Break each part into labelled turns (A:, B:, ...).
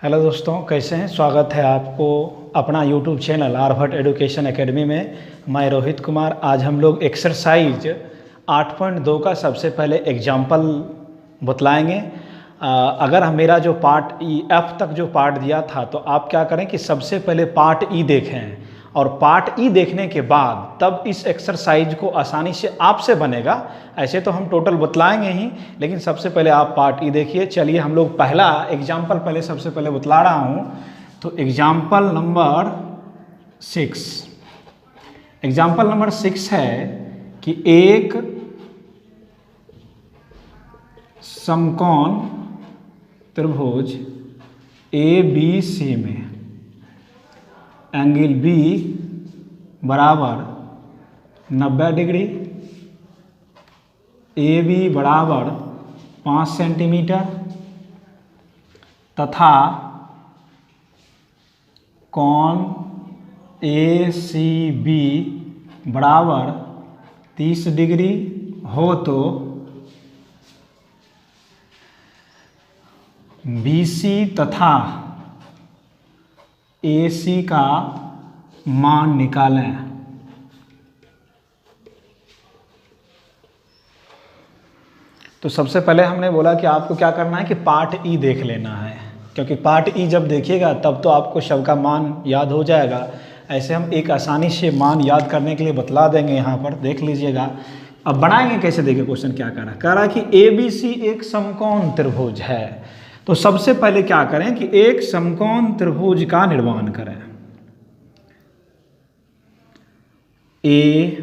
A: Hello दोस्तों, कैसे हैं। स्वागत है आपको अपना YouTube channel Aryabhatta education academy में। मैं रोहित कुमार। आज हम लोग एक्सरसाइज 8.2 का सबसे पहले एग्जाम्पल बतलाएंगे। अगर मेरा जो पार्ट ई एफ तक जो पार्ट दिया था तो आप क्या करें कि सबसे पहले पार्ट ई देखें और पार्ट ई देखने के बाद तब इस एक्सरसाइज को आसानी से आपसे बनेगा। ऐसे तो हम टोटल बतलाएंगे ही, लेकिन सबसे पहले आप पार्ट ई देखिए। चलिए हम लोग पहला एग्जाम्पल पहले सबसे पहले बतला रहा हूँ। तो एग्जाम्पल नंबर 6, एग्जाम्पल नंबर 6 है कि एक समकोण त्रिभुज ए बी सी में एंगल बी बराबर 90 डिग्री, ए बी बराबर 5 सेंटीमीटर तथा कोण ए सी बी बराबर 30 डिग्री हो तो बी सी तथा ए सी का मान निकालें। तो सबसे पहले हमने बोला कि आपको क्या करना है कि पार्ट ई देख लेना है, क्योंकि पार्ट ई जब देखिएगा तब तो आपको सब का मान याद हो जाएगा। ऐसे हम एक आसानी से मान याद करने के लिए बतला देंगे, यहाँ पर देख लीजिएगा। अब बनाएंगे कैसे, देखिए क्वेश्चन क्या कह रहा है कि ए बी सी एक समकोण त्रिभुज है। तो सबसे पहले क्या करें कि एक समकोण त्रिभुज का निर्माण करें। ए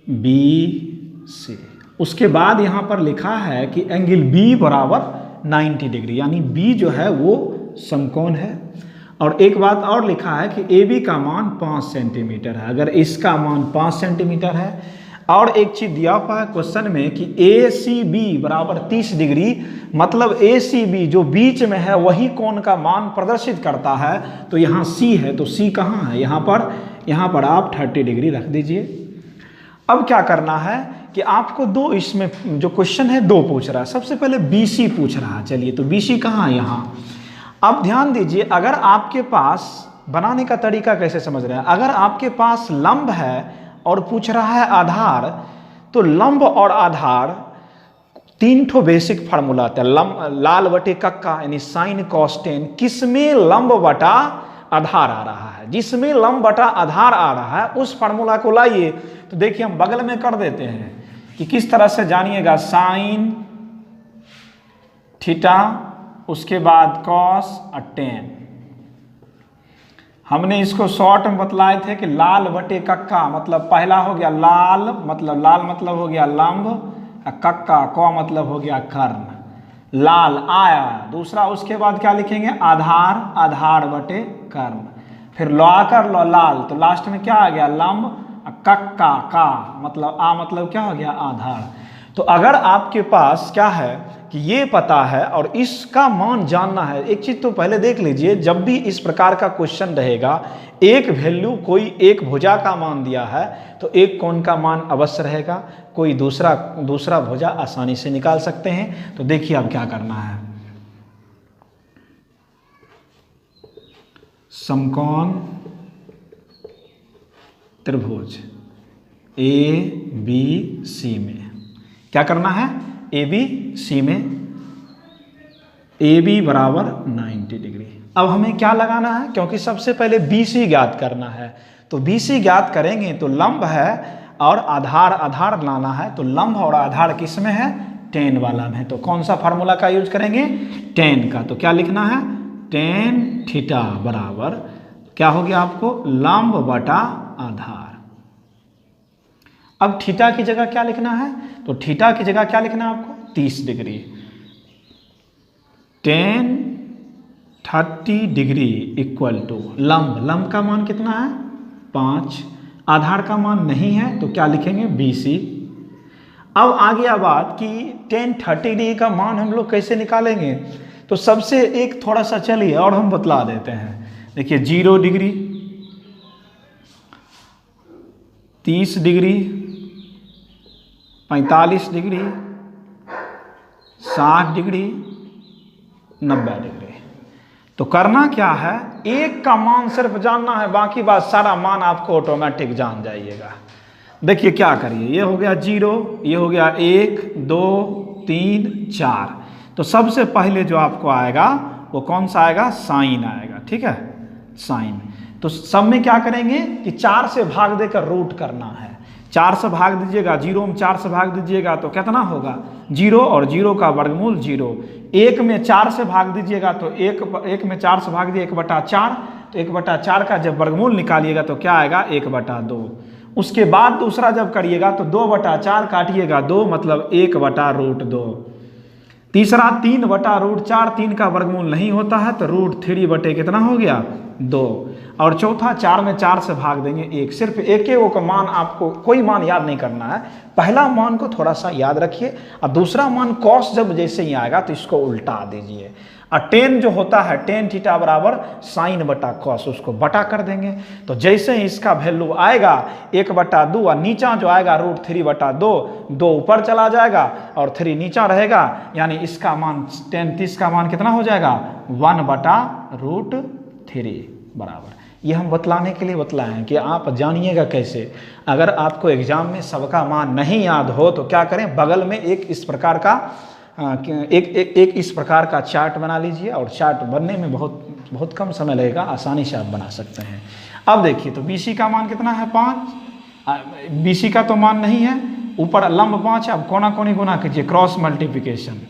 A: बी सी, उसके बाद यहां पर लिखा है कि एंगल बी बराबर 90 डिग्री, यानी बी जो है वो समकोण है। और एक बात और लिखा है कि ए बी का मान 5 सेंटीमीटर है। अगर इसका मान 5 सेंटीमीटर है और एक चीज दिया हुआ है क्वेश्चन में कि ए सी बी बराबर 30 डिग्री, मतलब ए सी बी जो बीच में है वही कोण का मान प्रदर्शित करता है। तो यहाँ सी है, तो सी कहाँ है, यहाँ पर आप 30 डिग्री रख दीजिए। अब क्या करना है कि आपको दो, इसमें जो क्वेश्चन है दो पूछ रहा है। सबसे पहले बी सी पूछ रहा है। चलिए, तो बी सी कहाँ है, यहाँ। अब ध्यान दीजिए, अगर आपके पास बनाने का तरीका कैसे समझ रहे हैं, अगर आपके पास लंब है और पूछ रहा है आधार, तो लंब और आधार 3 ठो बेसिक फार्मूला आते हैं। लाल बटे कक्का यानी साइन कॉस टेन, किसमें लंब बटा आधार आ रहा है, जिसमें लंब बटा आधार आ रहा है उस फार्मूला को लाइए। तो देखिए हम बगल में कर देते हैं कि किस तरह से, जानिएगा। साइन थीटा, उसके बाद कॉस और टेन। हमने इसको शॉर्ट में बतलाए थे कि लाल बटे कक्का, मतलब पहला हो गया लाल मतलब हो गया लंब, कक्का क मतलब हो गया कर्ण। लाल आया, दूसरा उसके बाद क्या लिखेंगे, आधार बटे कर्ण। फिर लौकर लो लाल, तो लास्ट में क्या आ गया लंब, कक्का का मतलब क्या हो गया आधार। तो अगर आपके पास क्या है कि ये पता है और इसका मान जानना है, एक चीज तो पहले देख लीजिए, जब भी इस प्रकार का क्वेश्चन रहेगा, एक वैल्यू कोई एक भुजा का मान दिया है तो एक कोण का मान अवश्य रहेगा, कोई दूसरा भुजा आसानी से निकाल सकते हैं। तो देखिए अब क्या करना है। समकोण त्रिभुज ए बी सी में क्या करना है, ए बी सी में ए बी बराबर 90 डिग्री। अब हमें क्या लगाना है, क्योंकि सबसे पहले बी सी ज्ञात करना है। तो बी सी ज्ञात करेंगे तो लंब है और आधार लाना है। तो लंब और आधार किस में है, टेन वाला में है। तो कौन सा फार्मूला का यूज करेंगे, टेन का। तो क्या लिखना है, टेन थीटा बराबर क्या हो गया आपको, लंब बटा आधार। अब थीटा की जगह क्या लिखना है, तो थीटा की जगह क्या लिखना है आपको, 30 degree. Ten 30 degree equal to लंब का मान कितना है 5, आधार का मान नहीं है तो क्या लिखेंगे BC। अब आ गया बात कि टेन 30 डिग्री का मान हम लोग कैसे निकालेंगे। तो सबसे एक थोड़ा सा चलिए और हम बतला देते हैं। देखिए 0 degree, 30 degree, 45 degree, 60 degree, 90 degree. तो करना क्या है, एक का मान सिर्फ जानना है, बाकी बात सारा मान आपको ऑटोमेटिक जान जाइएगा। देखिए क्या करिए, ये हो गया 0, ये हो गया 1 2 3 4। तो सबसे पहले जो आपको आएगा वो कौन सा आएगा, साइन आएगा, ठीक है, साइन। तो सब में क्या करेंगे कि 4 से भाग देकर रूट करना है। 4 से भाग दीजिएगा, 0 में 4 से भाग दीजिएगा तो कितना होगा 0, और 0 का वर्गमूल 0। 1 में 4 से भाग दीजिएगा तो 1 में 4 से भाग दिए 1/4, तो 1/4 का जब वर्गमूल निकालिएगा तो क्या आएगा 1/2। उसके बाद दूसरा जब करिएगा तो 2/4 काटिएगा 2, मतलब 1/√2। तीसरा 3/√4, 3 का वर्गमूल नहीं होता है तो √3 बटे कितना हो गया 2। और चौथा 4 में 4 से भाग देंगे 1। सिर्फ एक का मान, आपको कोई मान याद नहीं करना है, पहला मान को थोड़ा सा याद रखिए, और दूसरा मान कॉस जब जैसे ही आएगा तो इसको उल्टा दीजिए। और टेन जो होता है टेन थीटा बराबर साइन बटा कॉस, उसको बटा कर देंगे। तो जैसे ही इसका वैल्यू आएगा 1/2, और नीचा जो आएगा √3/2, 2 ऊपर चला जाएगा और 3 नीचा रहेगा, यानी इसका मान tan 30 का मान कितना हो जाएगा 1/√3 बराबर। ये हम बतलाने के लिए बतलाए हैं कि आप जानिएगा कैसे। अगर आपको एग्जाम में सबका मान नहीं याद हो तो क्या करें, बगल में एक इस प्रकार का एक इस प्रकार का चार्ट बना लीजिए, और चार्ट बनने में बहुत कम समय लगेगा, आसानी से आप बना सकते हैं। अब देखिए तो BC का मान कितना है 5, BC का तो मान नहीं है, ऊपर लंब 5, अब कोना कोनी गुना कीजिए, क्रॉस मल्टीप्लिकेशन।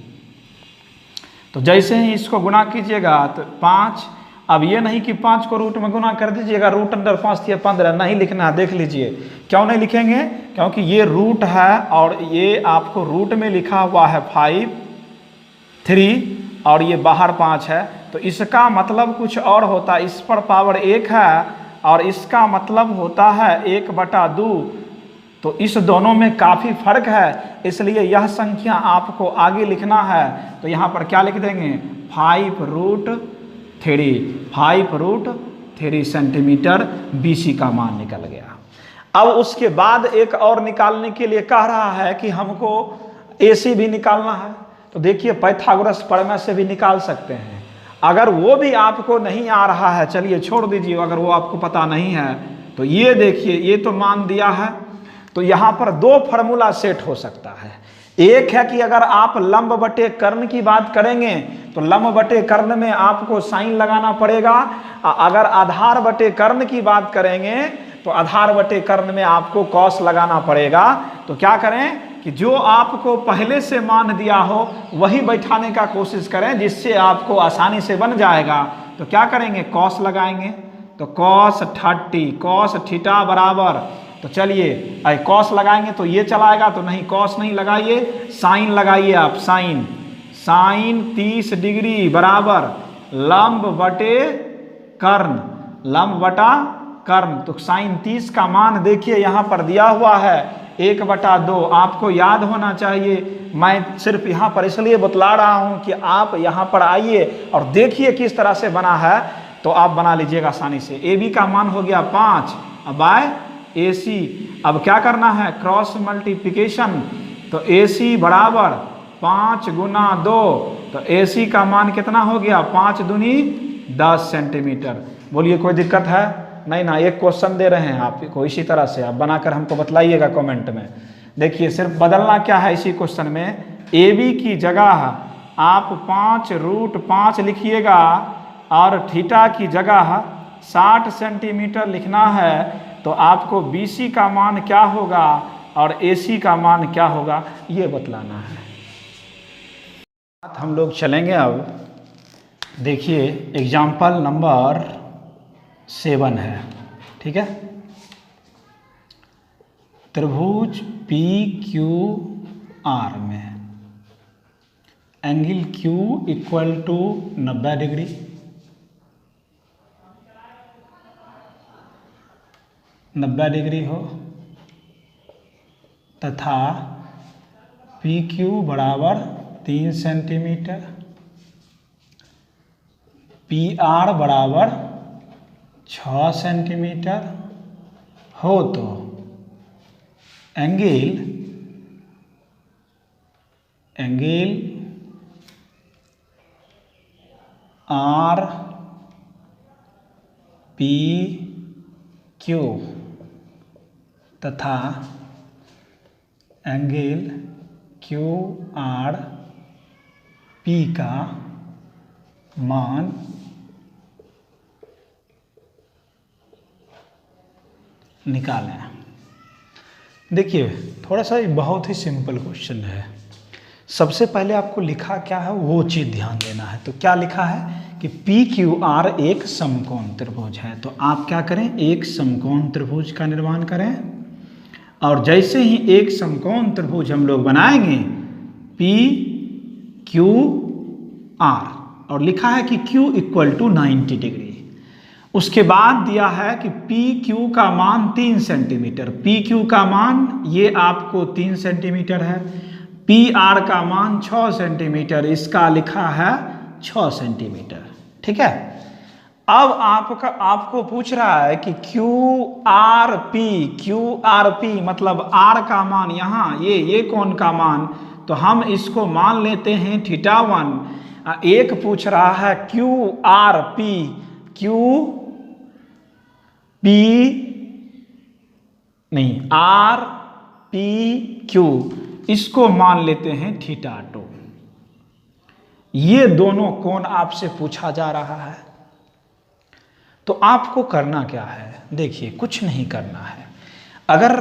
A: तो जैसे ही इसको गुना कीजिएगा तो 5, अब ये नहीं कि 5 को रूट में गुना कर दीजिएगा, √5 या 15 नहीं लिखना है। देख लीजिए क्यों नहीं लिखेंगे, क्योंकि ये रूट है और ये आपको रूट में लिखा हुआ है 5 3 और ये बाहर 5 है, तो इसका मतलब कुछ और होता है, इस पर पावर 1 है और इसका मतलब होता है 1/2। तो इस दोनों में काफ़ी फर्क है, इसलिए यह संख्या आपको आगे लिखना है। तो यहाँ पर क्या लिख देंगे 5√3 सेंटीमीटर BC का मान निकल गया। अब उसके बाद एक और निकालने के लिए कह रहा है कि हमको AC भी निकालना है। तो देखिए पाइथागोरस प्रमेय से भी निकाल सकते हैं। अगर वो भी आपको नहीं आ रहा है, चलिए छोड़ दीजिए, अगर वो आपको पता नहीं है तो ये देखिए, ये तो मान दिया है। तो यहाँ पर 2 फार्मूला सेट हो सकता है। एक है कि अगर आप लंब बटे कर्ण की बात करेंगे तो लंब बटे कर्ण में आपको साइन लगाना पड़ेगा। अगर आधार बटे कर्ण की बात करेंगे तो आधार बटे कर्ण में आपको कॉस लगाना पड़ेगा। तो क्या करें कि जो आपको पहले से मान दिया हो वही बैठाने का कोशिश करें, जिससे आपको आसानी से बन जाएगा। तो क्या करेंगे, कॉस लगाएंगे। तो cos 30 cos थीटा बराबर, तो चलिए कॉस लगाएंगे तो ये चलाएगा, तो नहीं कॉस नहीं लगाइए, साइन लगाइए आप। साइन 30 डिग्री बराबर लंब बटे कर्ण, लंब बटा कर्ण। तो साइन 30 का मान देखिए यहाँ पर दिया हुआ है 1/2। आपको याद होना चाहिए, मैं सिर्फ यहाँ पर इसलिए बतला रहा हूँ कि आप यहाँ पर आइए और देखिए किस तरह से बना है, तो आप बना लीजिएगा आसानी से। AB का मान हो गया 5 बाय AC। अब क्या करना है, क्रॉस मल्टीप्लिकेशन। तो AC बराबर 5 गुना 2, तो AC का मान कितना हो गया 5 दूनी 10 सेंटीमीटर। बोलिए कोई दिक्कत है? नहीं ना, एक क्वेश्चन दे रहे हैं आपको, इसी तरह से आप बनाकर हमको बतलाइएगा कमेंट में। देखिए सिर्फ बदलना क्या है इसी क्वेश्चन में, AB की जगह आप 5√5 लिखिएगा और थीटा की जगह 60 सेंटीमीटर लिखना है। तो आपको BC का मान क्या होगा और AC का मान क्या होगा ये बतलाना है। हम लोग चलेंगे अब, देखिए एग्जाम्पल नंबर 7 है, ठीक है। त्रिभुज PQR में एंगल Q = 90 डिग्री, हो तथा PQ बराबर 3 सेंटीमीटर, PR बराबर 6 सेंटीमीटर हो, तो एंगल पी क्यू तथा एंगल क्यू आर पी का मान निकालें। देखिए थोड़ा सा बहुत ही सिंपल क्वेश्चन है। सबसे पहले आपको लिखा क्या है वो चीज़ ध्यान देना है। तो क्या लिखा है कि पी क्यू आर एक समकोण त्रिभुज है। तो आप क्या करें, एक समकोण त्रिभुज का निर्माण करें, और जैसे ही एक समकोण त्रिभुज हम लोग बनाएंगे पी क्यू आर, और लिखा है कि Q इक्वल टू 90 डिग्री। उसके बाद दिया है कि पी क्यू का मान 3 सेंटीमीटर, पी क्यू का मान ये आपको 3 सेंटीमीटर है, पी आर का मान 6 सेंटीमीटर, इसका लिखा है 6 सेंटीमीटर। ठीक है। अब आपको पूछ रहा है कि क्यू आर पी मतलब आर का मान यहाँ ये कोण का मान, तो हम इसको मान लेते हैं θ1। एक पूछ रहा है क्यू आर पी क्यू, इसको मान लेते हैं θ2। ये दोनों कोण आपसे पूछा जा रहा है। तो आपको करना क्या है, देखिए कुछ नहीं करना है। अगर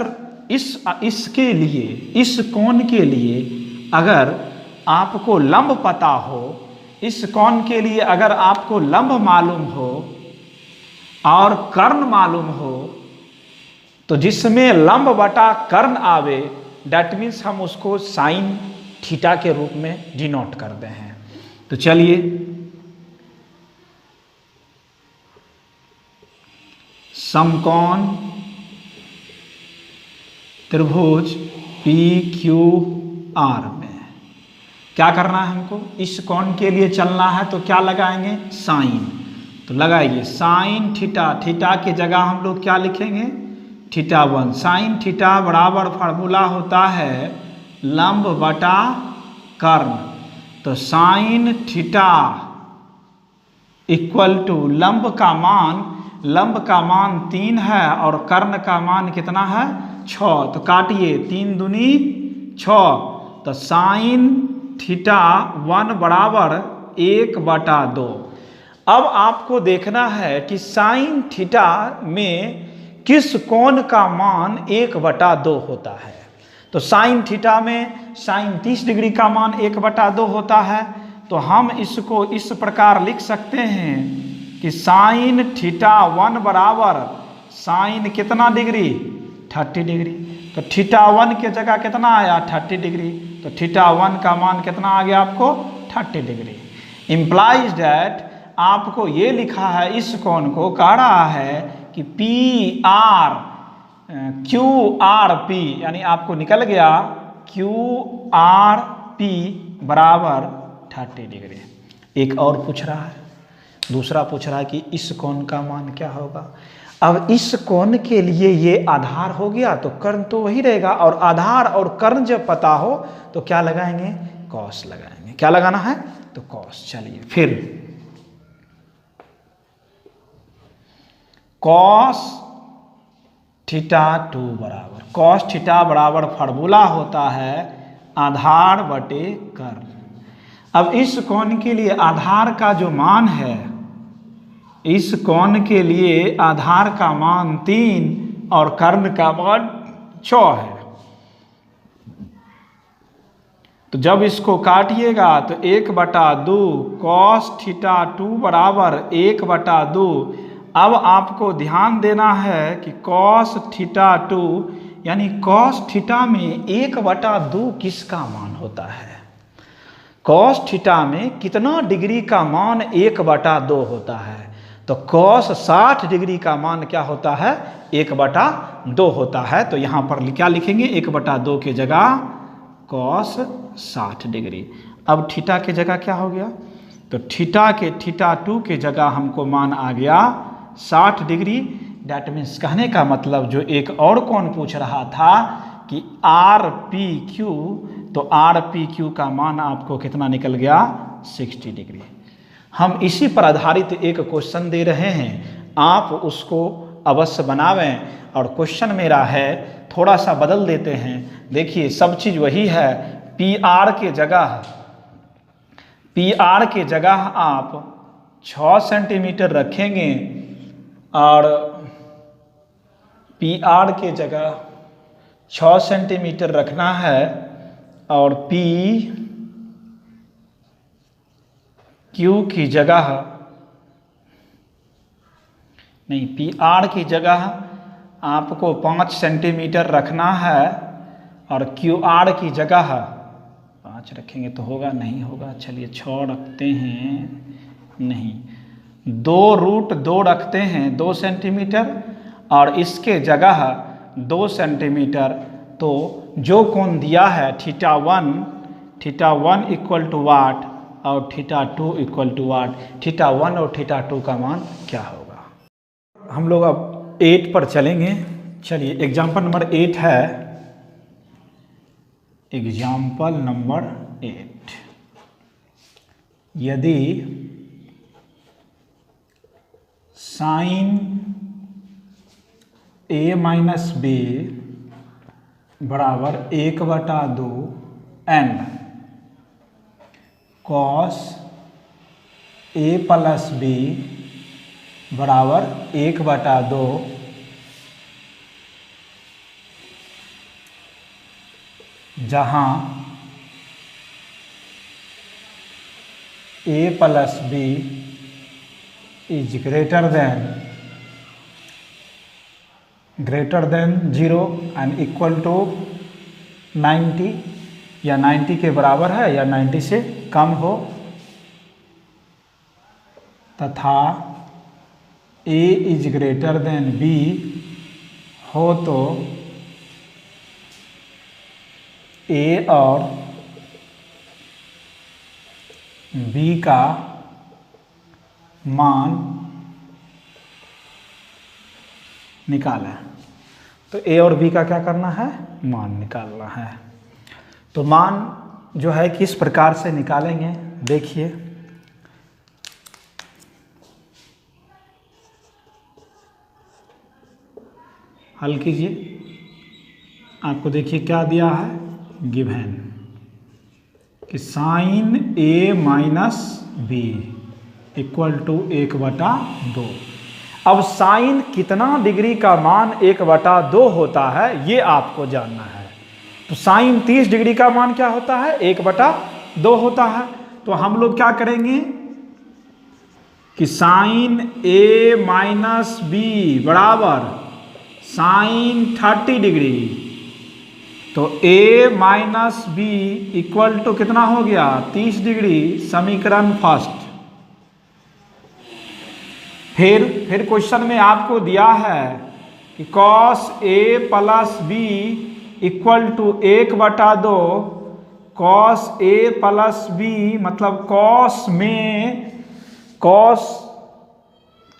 A: इसके लिए, इस कोण के लिए अगर आपको लंब पता हो, इस कोण के लिए अगर आपको लंब मालूम हो और कर्ण मालूम हो, तो जिसमें लंब बटा कर्ण आवे दैट मीन्स हम उसको साइन थीटा के रूप में डिनोट करते हैं। तो चलिए समकोण त्रिभुज पी क्यू आर में क्या करना है हमको, इस कोण के लिए चलना है तो क्या लगाएंगे, साइन। तो लगाइए साइन थीटा के जगह हम लोग क्या लिखेंगे, θ1। साइन थीटा बराबर फार्मूला होता है लंब बटा कर्ण। तो साइन थीटा इक्वल टू लंब का मान 3 है और कर्ण का मान कितना है 6। तो काटिए 3 दूनी 6। तो साइन θ1 बराबर 1/2। अब आपको देखना है कि साइन थीटा में किस कोण का मान 1/2 होता है। तो साइन थीटा में साइन 30 डिग्री का मान 1/2 होता है। तो हम इसको इस प्रकार लिख सकते हैं कि साइन θ1 बराबर साइन कितना डिग्री 30 डिग्री। तो θ1 के जगह कितना आया 30 डिग्री। तो θ1 का मान कितना आ गया आपको 30 डिग्री। इम्प्लाइज दैट आपको ये लिखा है, इस कोण को कह रहा है कि P R Q R P, यानी आपको निकल गया क्यू आर पी बराबर 30 डिग्री। एक और पूछ रहा है, दूसरा पूछ रहा है कि इस कोण का मान क्या होगा। अब इस कोण के लिए ये आधार हो गया तो कर्ण तो वही रहेगा, और आधार और कर्ण जब पता हो तो क्या लगाएंगे, कॉस लगाएंगे। क्या लगाना है, तो कॉस। चलिए फिर कॉस θ2 बराबर, कॉस थीटा बराबर फार्मूला होता है आधार बटे कर्ण। अब इस कोण के लिए आधार का जो मान है, इस कोण के लिए आधार का मान 3 और कर्ण का मान 6 है। तो जब इसको काटिएगा तो 1/2 कॉस θ2 बराबर 1/2। अब आपको ध्यान देना है कि कॉस θ2 यानी कॉस थीटा में 1/2 किसका मान होता है। कॉस थीटा में कितना डिग्री का मान 1/2 होता है। तो कॉस 60 डिग्री का मान क्या होता है 1/2 होता है। तो यहाँ पर क्या लिखेंगे 1/2 की जगह कॉस 60 डिग्री। अब थीटा के जगह क्या हो गया, तो θ2 के जगह हमको मान आ गया 60 डिग्री। डैट मीन्स कहने का मतलब जो एक और कोण पूछ रहा था कि आर पी क्यू, तो आर पी क्यू का मान आपको कितना निकल गया 60 डिग्री। हम इसी पर आधारित एक क्वेश्चन दे रहे हैं। आप उसको अवश्य बनावें। और क्वेश्चन मेरा है, थोड़ा सा बदल देते हैं। देखिए सब चीज़ वही है, पी आर के जगह आप 6 सेंटीमीटर रखेंगे और पी आर के जगह 6 सेंटीमीटर रखना है और पी क्यू की जगह नहीं, पी आर की जगह आपको 5 सेंटीमीटर रखना है और क्यू आर की जगह 5 रखेंगे तो होगा, नहीं होगा, चलिए 6 रखते हैं, नहीं 2√2 रखते हैं 2 सेंटीमीटर और इसके जगह 2 सेंटीमीटर। तो जो कोण दिया है θ1 इक्वल टू वाट और θ2 इक्वल टू वाट, θ1 और θ2 का मान क्या होगा। हम लोग अब 8 पर चलेंगे। चलिए एग्जाम्पल नंबर 8 है, एग्जाम्पल नंबर 8। यदि साइन a माइनस b बराबर 1/2 and cos a plus b बराबर 1/2 जहाँ a plus b is greater than 0 and equal to 90 या 90 के बराबर है या 90 से कम हो, तथा a is greater then b हो तो a और b का मान निकालें। तो a और b का क्या करना है, मान निकालना है। तो मान जो है किस प्रकार से निकालेंगे, देखिए हल कीजिए। आपको देखिए क्या दिया है, गिवन कि sine a minus b equal to 1/2। अब साइन कितना डिग्री का मान 1/2 होता है ये आपको जानना है। तो साइन 30 डिग्री का मान क्या होता है, 1/2 होता है। तो हम लोग क्या करेंगे कि साइन a माइनस b बराबर साइन 30 डिग्री, तो a minus b equal to कितना हो गया, 30 डिग्री, समीकरण फर्स्ट। फिर क्वेश्चन में आपको दिया है कि cos a plus b equal to 1/2, cos a plus b मतलब कॉस में कॉस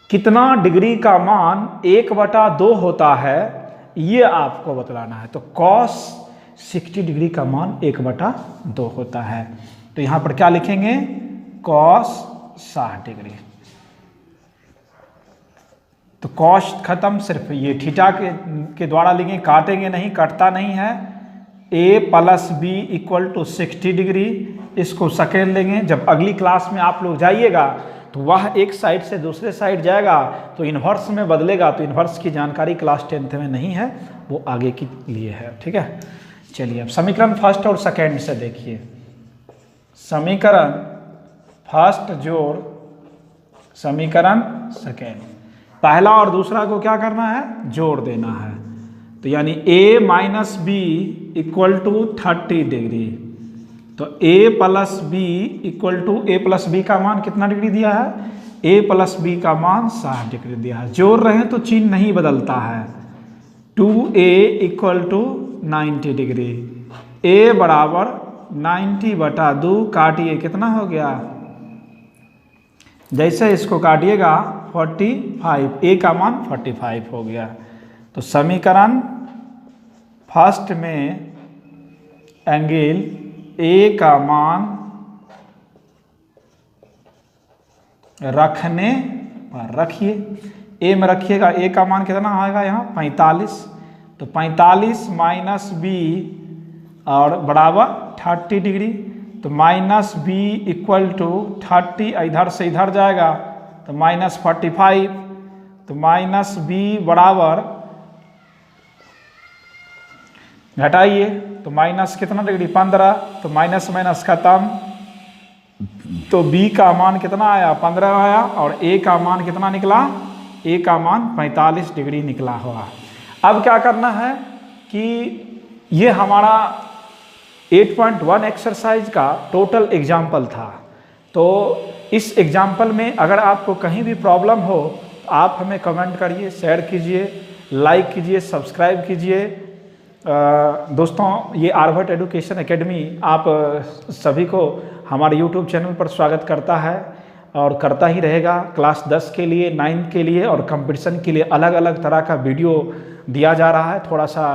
A: कितना डिग्री का मान 1/2 होता है ये आपको बतलाना है। तो कॉस 60 डिग्री का मान 1/2 होता है। तो यहां पर क्या लिखेंगे, कॉस 60 डिग्री। तो कॉस खत्म, सिर्फ ये थीटा के द्वारा लिखेंगे, काटेंगे नहीं, कटता नहीं है। a plus b equal to 60 degree, इसको सेकेंड लेंगे। जब अगली क्लास में आप लोग जाइएगा तो वह एक साइड से दूसरे साइड जाएगा तो इन्वर्स में बदलेगा। तो इन्वर्स की जानकारी क्लास 10th में नहीं है, वो आगे के लिए है, ठीक है। चलिए अब समीकरण फर्स्ट और सेकेंड से देखिए। समीकरण फर्स्ट जोड़ समीकरण सेकेंड, पहला और दूसरा को क्या करना है, जोड़ देना है। तो यानी a minus B equal to 30 degree, तो a plus B equal to, a plus B का मान कितना डिग्री दिया है, a प्लस बी का मान 60 डिग्री दिया है। जोड़ रहे हैं तो चिन्ह नहीं बदलता है। 2a equal to 90 degree, a बराबर 90/2, काटिए कितना हो गया, जैसे इसको काटिएगा 45, a का मान 45 हो गया। तो समीकरण फर्स्ट में एंगल a का मान रखने पर, रखिए ए में रखिएगा, ए का मान कितना आएगा यहाँ 45, तो 45 माइनस बी और बराबर 30 डिग्री, तो माइनस बी इक्वल टू 30, इधर से इधर जाएगा तो माइनस 45, तो माइनस बी बराबर घटाइए तो माइनस कितना डिग्री 15, तो माइनस माइनस खत्म, तो बी का मान कितना आया 15 आया और ए का मान कितना निकला, ए का मान 45 डिग्री निकला हुआ। अब क्या करना है कि ये हमारा 8.1 एक्सरसाइज का टोटल एग्जाम्पल था। तो इस एग्जाम्पल में अगर आपको कहीं भी प्रॉब्लम हो आप हमें कमेंट करिए, शेयर कीजिए, लाइक कीजिए, सब्सक्राइब कीजिए। दोस्तों, ये आर्यभट्ट एजुकेशन एकेडमी आप सभी को हमारे यूट्यूब चैनल पर स्वागत करता है और करता ही रहेगा। क्लास 10 के लिए, 9 के लिए और कंपटीशन के लिए अलग अलग तरह का वीडियो दिया जा रहा है। थोड़ा सा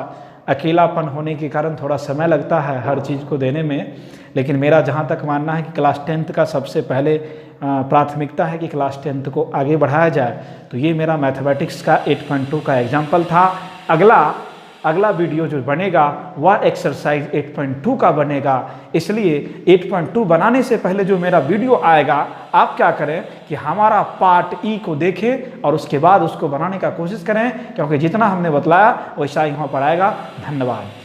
A: अकेलापन होने के कारण थोड़ा समय लगता है हर चीज़ को देने में, लेकिन मेरा जहाँ तक मानना है कि क्लास 10th का सबसे पहले प्राथमिकता है कि क्लास 10th को आगे बढ़ाया जाए। तो ये मेरा मैथमेटिक्स का 8.2 का एग्जाम्पल था। अगला वीडियो जो बनेगा वह एक्सरसाइज 8.2 का बनेगा। इसलिए 8.2 बनाने से पहले जो मेरा वीडियो आएगा आप क्या करें कि हमारा पार्ट ई को देखें और उसके बाद उसको बनाने का कोशिश करें, क्योंकि जितना हमने बतलाया वैसा ही वहाँ पर आएगा। धन्यवाद।